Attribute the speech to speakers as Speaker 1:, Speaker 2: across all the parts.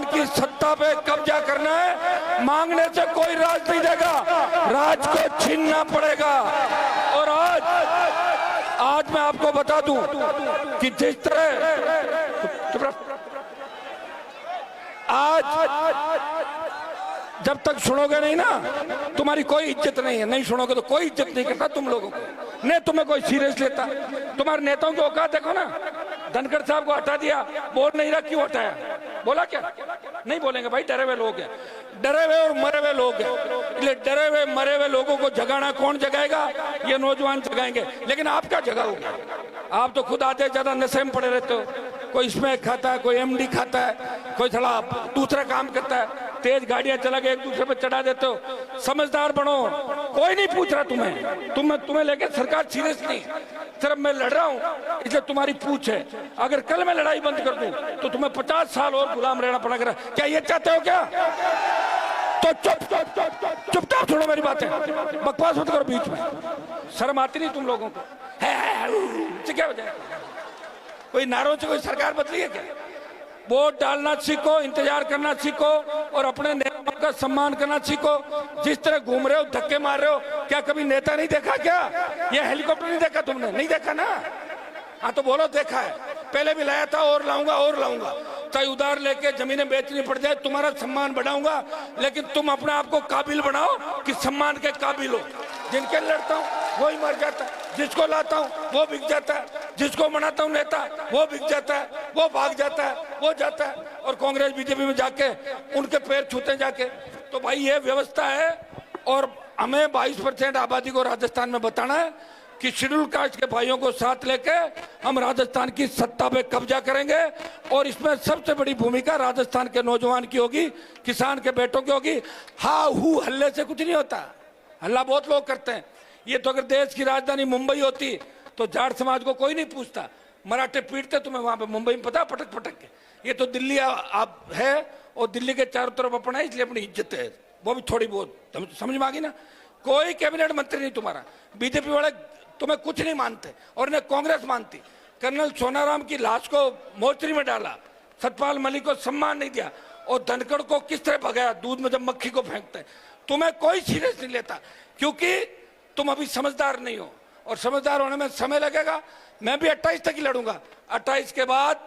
Speaker 1: की सत्ता पे कब्जा करना है, मांगने से कोई राज नहीं देगा, राज को छीनना पड़ेगा। और आज मैं आपको बता दूं कि जिस तरह आज जब तक सुनोगे नहीं ना, तुम्हारी कोई इज्जत नहीं है। नहीं सुनोगे तो कोई इज्जत नहीं करता तुम लोगों को, नहीं तुम्हें कोई सीरियस लेता। तुम्हारे नेताओं की औकात देखो ना, धनखड़ साहब को हटा दिया, बोल नहीं रहा क्यों हटाया, बोला क्या? नहीं बोलेंगे भाई, डरे हुए लोग हैं, डरे हुए और मरे हुए लोग हैं। इसलिए डरे हुए मरे हुए लोगों को जगाना कौन जगाएगा? ये नौजवान जगाएंगे। लेकिन आप क्या जगाओगे? आप तो खुद आधे ज्यादा नशे में पड़े रहते हो। कोई स्मैक खाता है, कोई एमडी खाता है, कोई थोड़ा दूसरा काम करता है, तेज गाड़ियां चला के एक दूसरे पे चढ़ा देते हो। समझदार बनो, कोई नहीं पूछ रहा तुम्हें लेके सरकार सीरियस नहीं। सिर्फ मैं लड़ रहा हूं इसलिए तुम्हारी पूछ है। अगर कल मैं लड़ाई बंद कर दूं तो तुम्हें 50 साल और गुलाम रहना पड़ेगा। क्या ये चाहते हो क्या? तो चुपचाप छोड़ो मेरी बातें, बकवास मत करो बीच में। शर्म आती नहीं तुम लोगों को? क्या वजह? कोई नारों से कोई सरकार बदली है क्या? वोट डालना सीखो, इंतजार करना सीखो और अपने नेताओं का सम्मान करना सीखो। जिस तरह घूम रहे हो, धक्के मार रहे हो, क्या कभी नेता नहीं देखा क्या? ये हेलीकॉप्टर नहीं देखा तुमने? नहीं देखा ना? हाँ तो बोलो देखा है। पहले भी लाया था और लाऊंगा, चाहे उधार लेके जमीनें बेचनी पड़ जाए, तुम्हारा सम्मान बढ़ाऊंगा। लेकिन तुम अपने आप को काबिल बनाओ कि सम्मान के काबिल हो। जिनके लड़ता हूँ वही मर जाता है, जिसको लाता हूँ वो बिक जाता है, जिसको मनाता हूँ नेता वो बिक जाता है, वो भाग जाता है, वो जाता है और कांग्रेस बीजेपी में जाके उनके पैर छूते जाके। तो भाई ये व्यवस्था है। और हमें 22% आबादी को राजस्थान में बताना है कि शेड्यूल कास्ट के भाइयों को साथ लेके हम राजस्थान की सत्ता पे कब्जा करेंगे। और इसमें सबसे बड़ी भूमिका राजस्थान के नौजवान की होगी, किसान के बेटों की होगी। हा हू हल्ले से कुछ नहीं होता, हल्ला बहुत लोग करते हैं। ये तो अगर देश की राजधानी मुंबई होती तो जाट समाज को कोई नहीं पूछता, मराठे पीटते तुम्हें वहां पे मुंबई में, पता पटक के। ये तो दिल्ली आप है और दिल्ली के चारों तरफ अपना है, इसलिए अपनी इज्जत है, वो भी थोड़ी बहुत समझ में आ गई ना। कोई कैबिनेट मंत्री नहीं तुम्हारा, बीजेपी वाले तुम्हें कुछ नहीं मानते और इन्हें कांग्रेस मानती। कर्नल सोनाराम की लाश को मोर्चरी में डाला, सतपाल मलिक को सम्मान नहीं दिया और धनखड़ को किस तरह भगाया, दूध में जब मक्खी को फेंकते हैं। तुम्हें कोई सीरियस नहीं लेता क्योंकि तुम अभी समझदार नहीं हो और समझदार होने में समय लगेगा। मैं भी 28 तक ही लड़ूंगा। 28 के बाद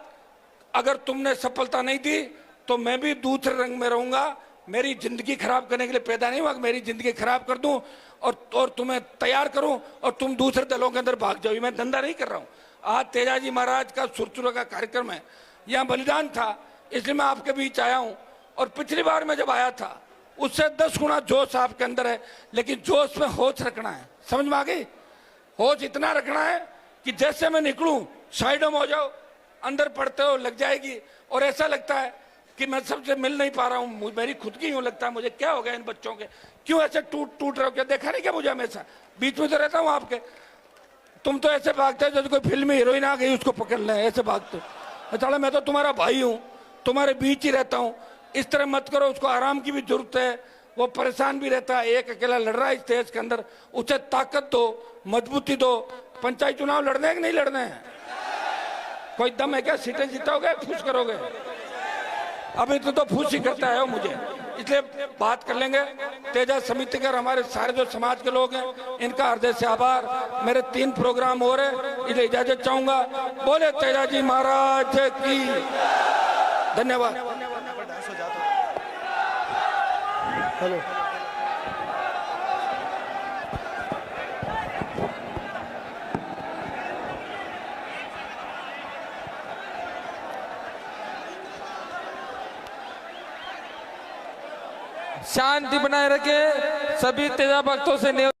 Speaker 1: अगर तुमने सफलता नहीं दी तो मैं भी दूसरे रंग में रहूंगा। मेरी जिंदगी खराब करने के लिए पैदा नहीं हुआ, मेरी जिंदगी खराब कर दूं और तुम्हें तैयार करूं और तुम दूसरे दलों के अंदर भाग जाओ। मैं धंधा नहीं कर रहा हूं। आज तेजाजी महाराज का सुरचुरा का कार्यक्रम है, यहाँ बलिदान था, इसलिए मैं आपके बीच आया हूं। और पिछली बार मैं जब आया था उससे 10 गुना जोश आपके अंदर है, लेकिन जोश में होश रखना है। समझ में आ गई? होश इतना रखना है कि जैसे मैं निकलूं साइडों में हो जाओ, अंदर पड़ते हो लग जाएगी और ऐसा लगता है कि मैं सबसे मिल नहीं पा रहा हूं। मेरी खुद की यूं लगता है मुझे क्या हो गया इन बच्चों के, क्यों ऐसे टूट रहे हो? क्या देखा नहीं क्या मुझे? हमेशा बीच में तो रहता हूं आपके। तुम तो ऐसे भागते हो जैसे कोई फिल्म हीरोइन आ गई उसको पकड़ ले, ऐसे भागते हो। चलो मैं तो तुम्हारा भाई हूं, तुम्हारे बीच ही रहता हूं। इस तरह मत करो, उसको आराम की भी जरूरत है, वो परेशान भी रहता है, एक अकेला लड़ रहा है इस देश के अंदर। उसे ताकत दो, मजबूती दो। पंचायत चुनाव लड़ने हैं कि नहीं लड़ने हैं? कोई दम है क्या? सीटें जीतोगे, फूस करोगे? अभी तो फूस ही करता है वो मुझे, इसलिए बात कर लेंगे। तेजा समितिकर हमारे सारे जो समाज के लोग हैं इनका हृदय से आभार। मेरे 3 प्रोग्राम हो रहे, इसलिए इजाजत चाहूंगा। बोले तेजाजी महाराज की धन्यवाद। हेलो
Speaker 2: शांति बनाए रखे। सभी तेजा भक्तों से